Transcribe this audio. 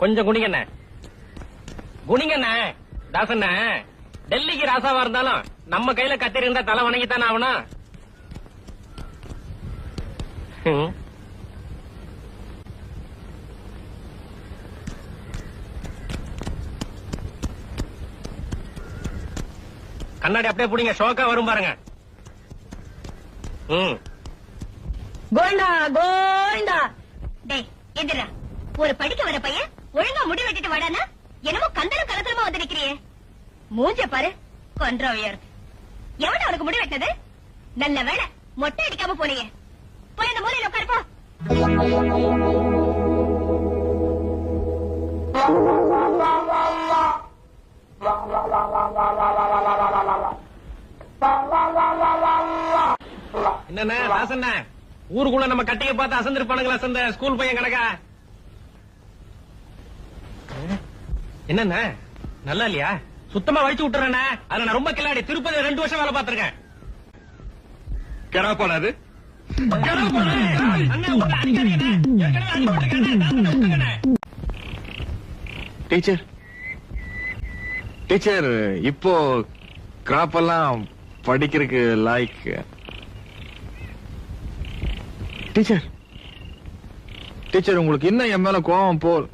கொஞ்சம் குனிங்கண்ணே, குனிங்கண்ணே. தாசண்ணே, டெல்லிக்கு ராசாவா இருந்தாலும் நம்ம கையில கத்திரி இருந்தா தலை வணங்கித்தானே ஆகணும். கண்ணாடி அப்படியே புடிங்க, ஷோக்கா வரும் பாருங்க. கோவிந்தா கோவிந்தா. டேய் எதிரா, ஒரு படிக்க வர பையன் ஒழுங்கா முடி வெட்டிட்டு வாடானா என்னமோ கந்தலும் கலத்தலமா வந்து நிக்கிறியே. மூஞ்ச பாரு, கொன்றாவையா இருக்கு. எவன அவனுக்கு முடி வெட்டினது? நல்ல வேலை மொட்டை அடிக்காம போனீங்க. போய் அந்த மூலையில உட்காருப்போ. என்னண்ணே தாசண்ணே, ஊருக்குள்ள நம்ம கட்டிய பார்த்து அசந்திருப்பானுங்களா அந்த ஸ்கூல் பையன் கணக்கா? என்னண்ணே நல்லா இல்லையா? சுத்தமா வழிச்சு விட்டுறேண்ணே. அதுல நான் ரொம்ப கில்லாடி. திருப்பதி 2 வருஷம் வேலை பார்த்திருக்கேன். கெடா போனாது டீச்சர். டீச்சர், இப்போ கிராப் எல்லாம் படிக்கிறதுக்கு லைக். டீச்சர், டீச்சர் உங்களுக்கு என்ன என் மேல கோவம்